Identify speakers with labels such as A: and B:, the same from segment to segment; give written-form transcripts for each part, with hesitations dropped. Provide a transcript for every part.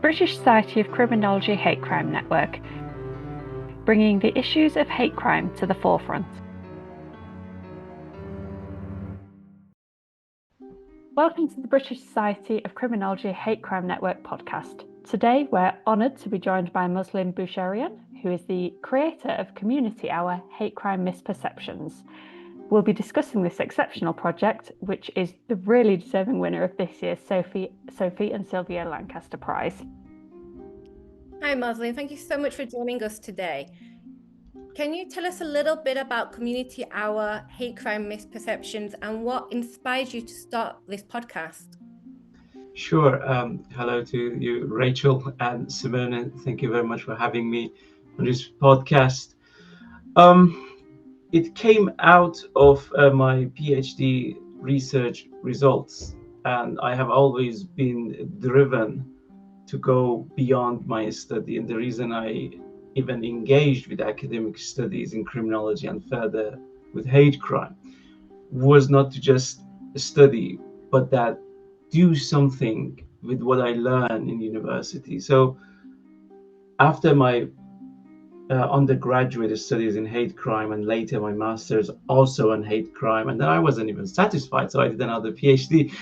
A: British Society of Criminology Hate Crime Network, bringing the issues of hate crime to the forefront. Welcome to the British Society of Criminology Hate Crime Network podcast. Today we're honoured to be joined by Moslem Boushehrian, who is the creator of Community Hour Hate Crime Misperceptions. We'll be discussing this exceptional project, which is the really deserving winner of this year's Sophie and Sylvia Lancaster Prize.
B: Hi, Moslem. Thank you so much for joining us today. Can you tell us a little bit about Community Hour Hate Crime Misperceptions and what inspired you to start this podcast?
C: Sure. Hello to you, Rachel and Simone. Thank you very much for having me on this podcast. It came out of my PhD research results, and I have always been driven to go beyond my study. And the reason I even engaged with academic studies in criminology and further with hate crime was not to just study, but that do something with what I learned in university. So after my undergraduate studies in hate crime and later my master's also on hate crime, and then I wasn't even satisfied, so I did another PhD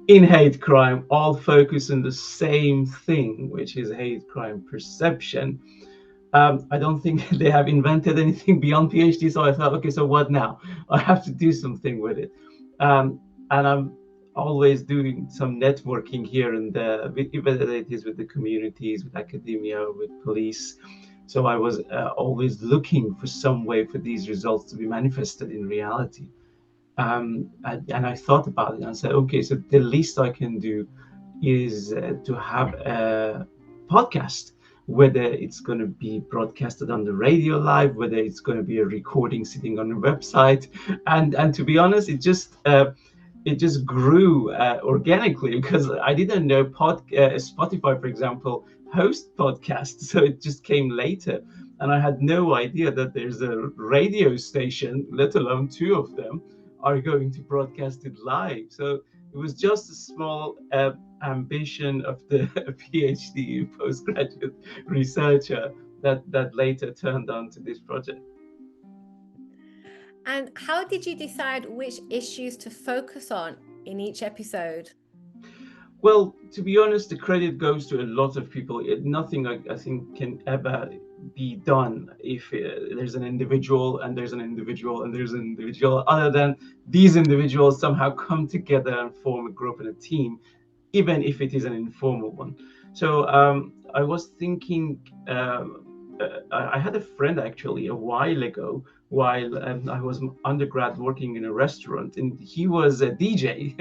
C: in hate crime, all focused on the same thing, which is hate crime perception. I don't think they have invented anything beyond PhD, so I thought, okay, so what now? I have to do something with it. And I'm always doing some networking here and there, whether it is with the communities, with academia, with police. So I was always looking for some way for these results to be manifested in reality. And I thought about it and I said, okay, so the least I can do is to have a podcast, whether it's going to be broadcasted on the radio live, whether it's going to be a recording sitting on a website. And to be honest, it just grew organically, because I didn't know Spotify, for example, host podcasts. So it just came later. And I had no idea that there's a radio station, let alone two of them, are going to broadcast it live. So it was just a small ambition of the PhD postgraduate researcher that later turned on to this project.
B: And how did you decide which issues to focus on in each episode?
C: Well, to be honest, the credit goes to a lot of people. Nothing I think can ever be done if there's an individual and there's an individual and there's an individual, other than these individuals somehow come together and form a group and a team, even if it is an informal one. So I was thinking, I had a friend actually a while ago, while I was undergrad working in a restaurant, and he was a DJ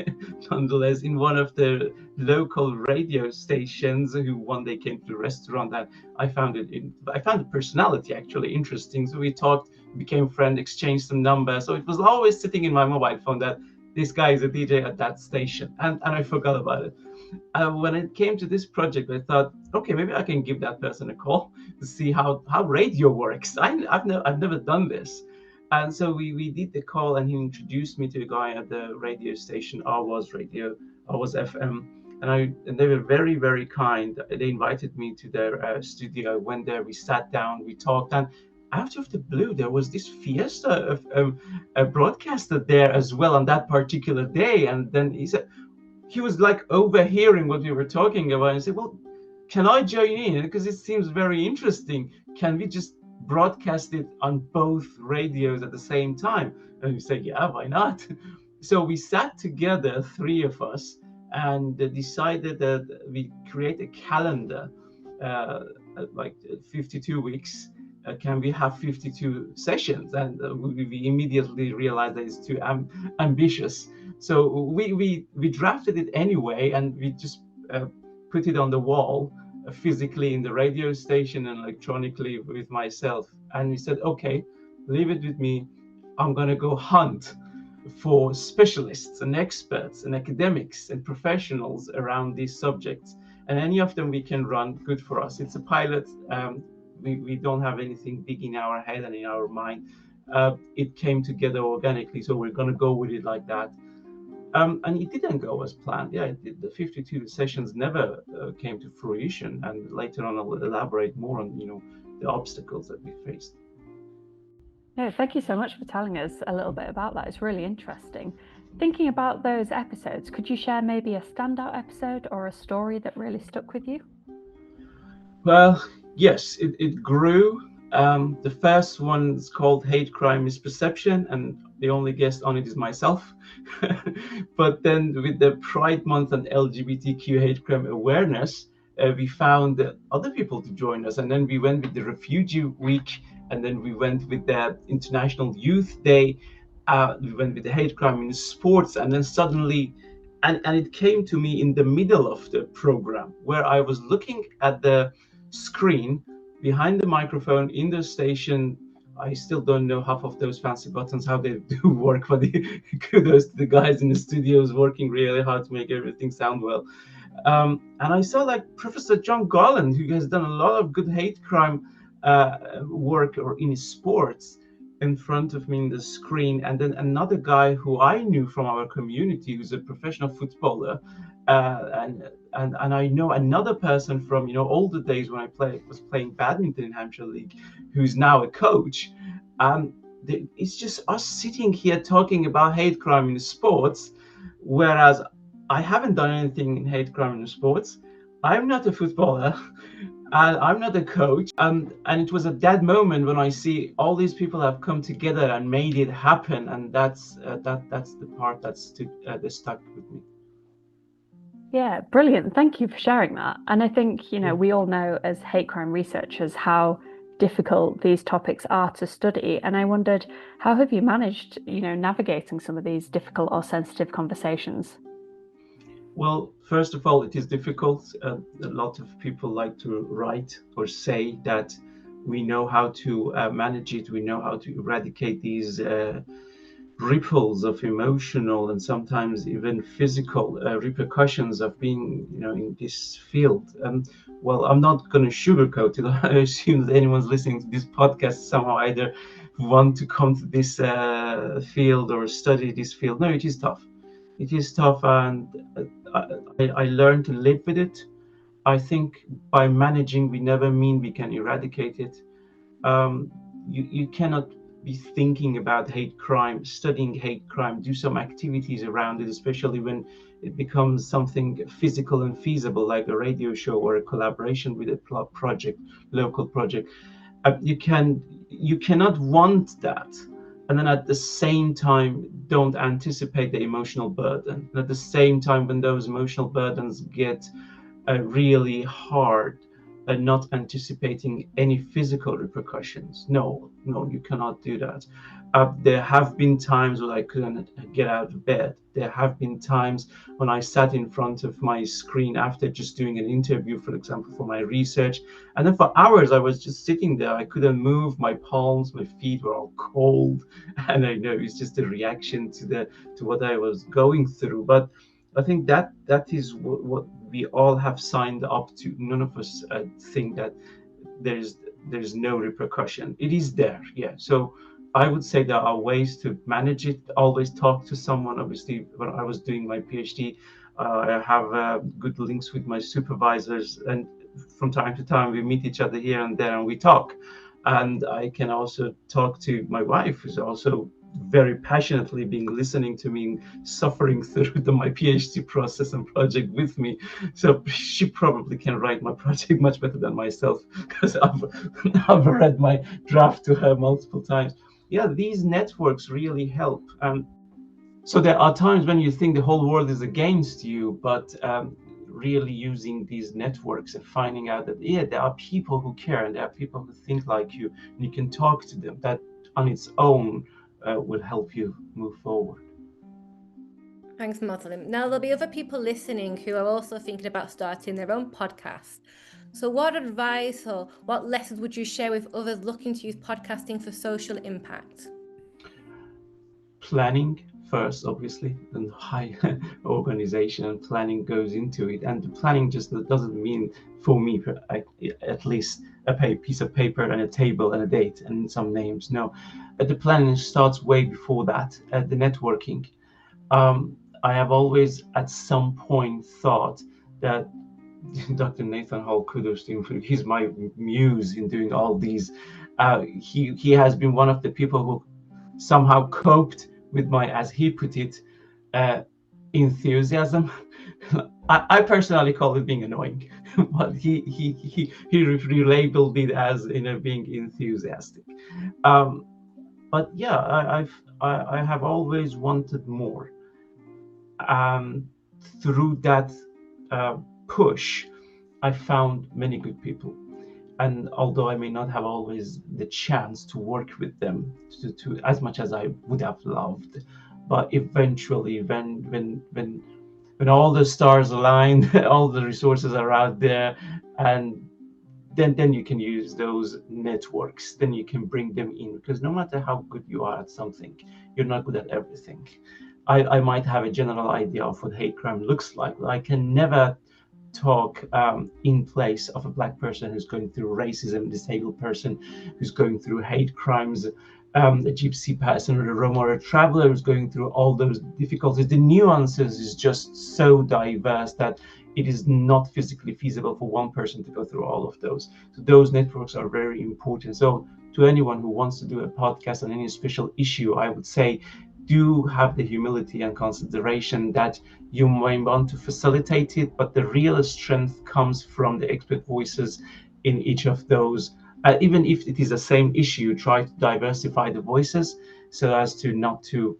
C: nonetheless in one of the local radio stations, who one day came to the restaurant, and I found the personality actually interesting. So we talked, became friends, exchanged some numbers. So it was always sitting in my mobile phone that this guy is a DJ at that station, and I forgot about it. When it came to this project, I thought, okay, maybe I can give that person a call to see how radio works. I've never done this. And so we did the call, and he introduced me to a guy at the radio station, Awaz FM. And they were very, very kind. They invited me to their studio. I went there, we sat down, we talked, and out of the blue, there was this fiesta of a broadcaster there as well on that particular day. And then he was like overhearing what we were talking about, and said, well, can I join in? Because it seems very interesting. Can we just broadcast it on both radios at the same time? And we said, yeah, why not? So we sat together, three of us, and decided that we create a calendar, like 52 weeks. Can we have 52 sessions? And we immediately realized that it's too ambitious. So we drafted it anyway, and we just put it on the wall, physically in the radio station and electronically with myself. And we said, okay, leave it with me. I'm going to go hunt for specialists and experts and academics and professionals around these subjects. And any of them we can run, good for us. It's a pilot. We don't have anything big in our head and in our mind. It came together organically, so we're going to go with it like that. And it didn't go as planned. Yeah, the 52 sessions never came to fruition. And later on, I'll elaborate more on, the obstacles that we faced.
A: No, thank you so much for telling us a little bit about that. It's really interesting. Thinking about those episodes, could you share maybe a standout episode or a story that really stuck with you?
C: Well, yes, it grew. The first one is called Hate Crime Misperception, and the only guest on it is myself. But then with the Pride Month and LGBTQ hate crime awareness, we found other people to join us. And then we went with the Refugee Week, and then we went with the International Youth Day. We went with the hate crime in sports, and then suddenly, and it came to me in the middle of the program where I was looking at the screen behind the microphone in the station. I still don't know half of those fancy buttons, how they do work, but kudos to the guys in the studios working really hard to make everything sound well. And I saw like Professor John Garland, who has done a lot of good hate crime work or in sports, in front of me in the screen, and then another guy who I knew from our community, who's a professional footballer, and I know another person from older days when I was playing badminton in Hampshire League, who's now a coach. It's just us sitting here talking about hate crime in sports, whereas I haven't done anything in hate crime in sports. I'm not a footballer. I'm not a coach, and it was at that moment when I see all these people have come together and made it happen, and that's the part that stuck with me.
A: Yeah, brilliant. Thank you for sharing that. And I think, we all know as hate crime researchers how difficult these topics are to study. And I wondered, how have you managed, navigating some of these difficult or sensitive conversations?
C: Well, first of all, it is difficult. A lot of people like to write or say that we know how to manage it. We know how to eradicate these ripples of emotional and sometimes even physical repercussions of being, in this field. Well, I'm not going to sugarcoat it. I assume that anyone's listening to this podcast somehow either want to come to this field or study this field. No, it is tough. It is tough, and I learned to live with it. I think by managing, we never mean we can eradicate it. You cannot be thinking about hate crime, studying hate crime, do some activities around it, especially when it becomes something physical and feasible, like a radio show or a collaboration with a project, local project. You cannot want that, and then at the same time don't anticipate the emotional burden. And at the same time, when those emotional burdens get really hard, and not anticipating any physical repercussions. No, you cannot do that. There have been times when I couldn't get out of bed. There have been times when I sat in front of my screen after just doing an interview, for example, for my research. And then for hours, I was just sitting there. I couldn't move. My palms, my feet were all cold. And I know it's just a reaction to what I was going through. But I think that is what we all have signed up to. None of us think that there's no repercussion. It is there, yeah. So I would say there are ways to manage it. Always talk to someone. Obviously, when I was doing my PhD, I have good links with my supervisors, and from time to time we meet each other here and there and we talk. And I can also talk to my wife, who's also very passionately being listening to me, suffering through my PhD process and project with me. So she probably can write my project much better than myself, because I've read my draft to her multiple times. Yeah, these networks really help. So there are times when you think the whole world is against you, but really using these networks and finding out that, yeah, there are people who care and there are people who think like you, and you can talk to them. That on its own will help you move forward.
B: Thanks, Moslem. Now, there'll be other people listening who are also thinking about starting their own podcast. So what advice or what lessons would you share with others looking to use podcasting for social impact?
C: Planning first, obviously, and high organization and planning goes into it. And the planning just doesn't mean, for me at least, a piece of paper and a table and a date and some names. No, the planning starts way before that, at the networking. I have always at some point thought that Dr. Nathan Hall, kudos to him, he's my muse in doing all these. He has been one of the people who somehow coped with my, as he put it, enthusiasm. I personally call it being annoying, but he relabeled it as being enthusiastic. But yeah, I have always wanted more. Through that push, I found many good people, and although I may not have always the chance to work with them to as much as I would have loved, but eventually, when all the stars align, all the resources are out there, and then you can use those networks. Then you can bring them in, because no matter how good you are at something, you're not good at everything. I might have a general idea of what hate crime looks like, but I can never talk in place of a Black person who's going through racism, a disabled person who's going through hate crimes, a gypsy person or a Roma or a traveler who's going through all those difficulties. The nuances is just so diverse that it is not physically feasible for one person to go through all of those. So those networks are very important. So to anyone who wants to do a podcast on any special issue, I would say, do have the humility and consideration that you may want to facilitate it, but the real strength comes from the expert voices in each of those. Even if it is the same issue, try to diversify the voices so as to not to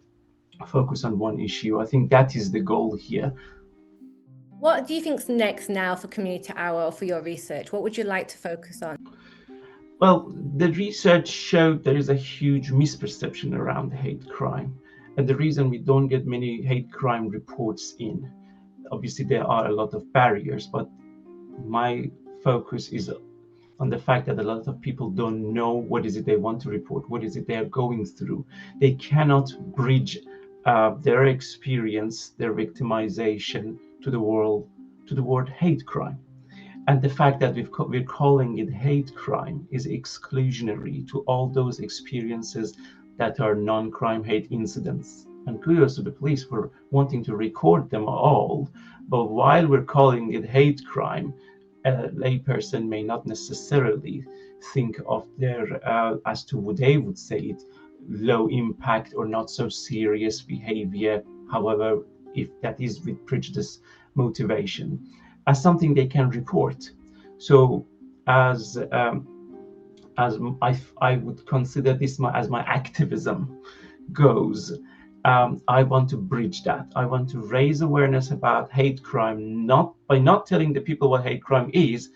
C: focus on one issue. I think that is the goal here.
B: What do you think's next now for Community Hour or for your research? What would you like to focus on?
C: Well, the research showed there is a huge misperception around hate crime. And the reason we don't get many hate crime reports in, obviously there are a lot of barriers, but my focus is on the fact that a lot of people don't know what is it they want to report, what is it they are going through. They cannot bridge their experience, their victimization to the word hate crime. And the fact that we're calling it hate crime is exclusionary to all those experiences that are non-crime hate incidents. And kudos to the police for wanting to record them all. But while we're calling it hate crime, a layperson may not necessarily think of their, as to what they would say it, low impact or not so serious behavior, however, if that is with prejudice motivation, as something they can report. So as I would consider this as my activism goes, I want to bridge that. I want to raise awareness about hate crime, not by not telling the people what hate crime is,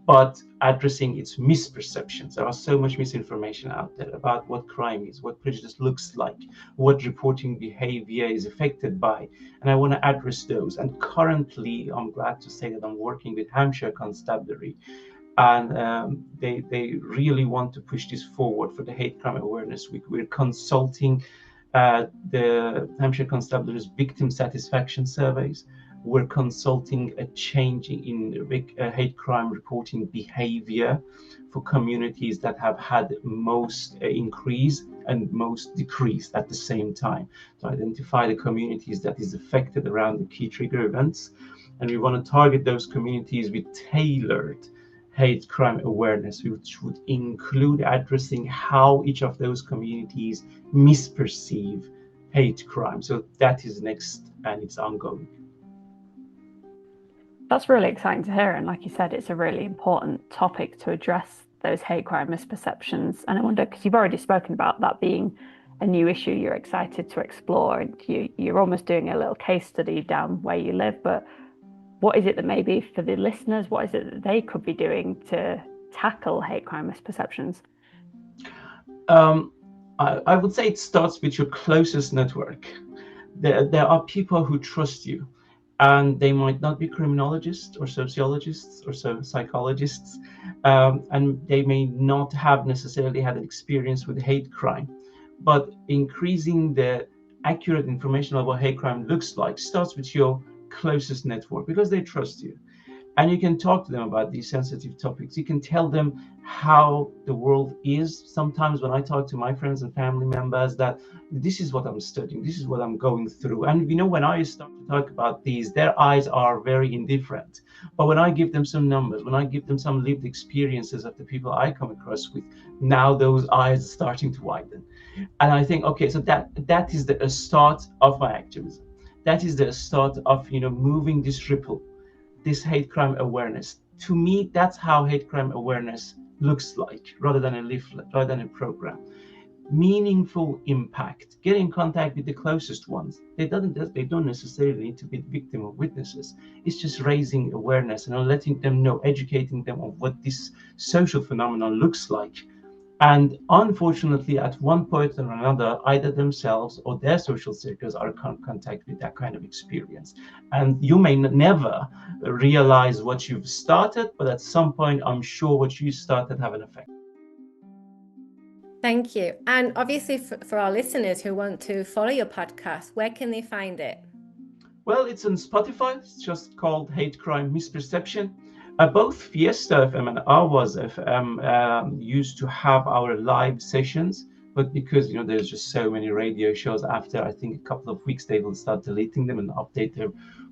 C: but addressing its misperceptions. There are so much misinformation out there about what crime is, what prejudice looks like, what reporting behavior is affected by, and I want to address those. And currently, I'm glad to say that I'm working with Hampshire Constabulary, and they really want to push this forward for the Hate Crime Awareness Week. We're consulting the Hampshire Constabulary's victim satisfaction surveys. We're consulting a change in hate crime reporting behavior for communities that have had most increase and most decrease at the same time, to identify the communities that is affected around the key trigger events. And we want to target those communities with tailored hate crime awareness, which would include addressing how each of those communities misperceive hate crime. So that is next, and it's ongoing.
A: That's really exciting to hear. And like you said, it's a really important topic to address those hate crime misperceptions. And I wonder, because you've already spoken about that being a new issue you're excited to explore, and you're almost doing a little case study down where you live, but what is it that maybe for the listeners, what is it that they could be doing to tackle hate crime misperceptions?
C: I would say it starts with your closest network. There are people who trust you, and they might not be criminologists or sociologists or psychologists, and they may not have necessarily had an experience with hate crime. But increasing the accurate information of what hate crime looks like starts with your closest network, because they trust you. And you can talk to them about these sensitive topics. You can tell them how the world is. Sometimes when I talk to my friends and family members, that this is what I'm studying, this is what I'm going through. And when I start to talk about these, their eyes are very indifferent. But when I give them some numbers, when I give them some lived experiences of the people I come across with, now those eyes are starting to widen. And I think, okay, so that is the start of my activism. That is the start of moving this ripple, this hate crime awareness. To me, that's how hate crime awareness looks like, rather than a leaflet, rather than a program. Meaningful impact. Get in contact with the closest ones. They don't necessarily need to be the victim or witnesses. It's just raising awareness and letting them know, educating them on what this social phenomenon looks like. And unfortunately, at one point or another, either themselves or their social circles are in contact with that kind of experience. And you may never realize what you've started, but at some point, I'm sure what you started have an effect.
B: Thank you. And obviously for our listeners who want to follow your podcast, where can they find it?
C: Well, it's on Spotify. It's just called Hate Crime Misperception. Both Fiesta FM and Awaz FM used to have our live sessions, but because there's just so many radio shows, after I think a couple of weeks they will start deleting them and update their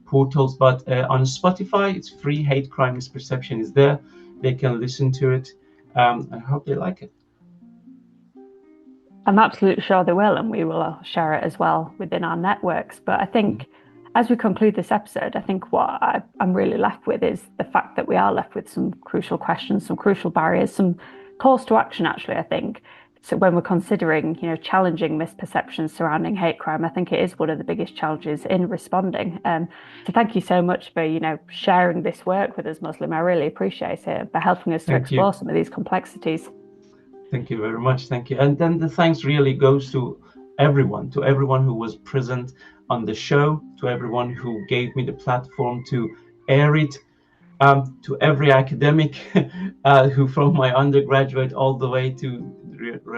C: portals. But on Spotify, it's free. Hate Crime Misperception is there. They can listen to it. I hope they like it.
A: I'm absolutely sure they will, and we will share it as well within our networks. But I think as we conclude this episode, I think what I'm really left with is the fact that we are left with some crucial questions, some crucial barriers, some calls to action, actually, I think. So when we're considering, challenging misperceptions surrounding hate crime, I think it is one of the biggest challenges in responding. So thank you so much for, sharing this work with us, Moslem. I really appreciate it, for helping us to explore some of these complexities.
C: Thank you very much. Thank you. And then the thanks really goes to everyone who was present on the show, to everyone who gave me the platform to air it, to every academic who from my undergraduate all the way to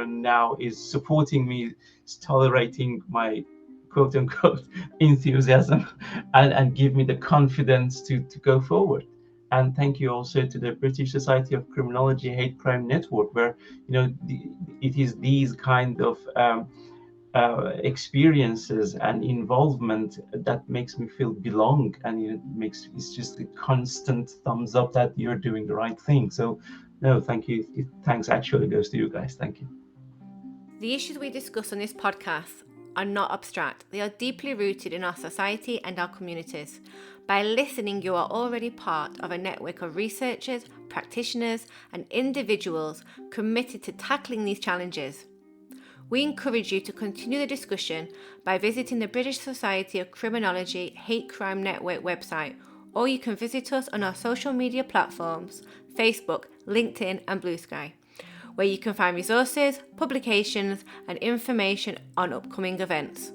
C: now is supporting me, is tolerating my quote unquote enthusiasm and give me the confidence to go forward. And thank you also to the British Society of Criminology Hate Crime Network, where it is these kind of experiences and involvement that makes me feel belong, and it's just a constant thumbs up that you're doing the right thing. So no, thank you. Thanks actually goes to you guys. Thank you.
B: The issues we discuss on this podcast are not abstract. They are deeply rooted in our society and our communities. By listening, you are already part of a network of researchers, practitioners, and individuals committed to tackling these challenges. We encourage you to continue the discussion by visiting the British Society of Criminology Hate Crime Network website, or you can visit us on our social media platforms, Facebook, LinkedIn, and Blue Sky, where you can find resources, publications, and information on upcoming events.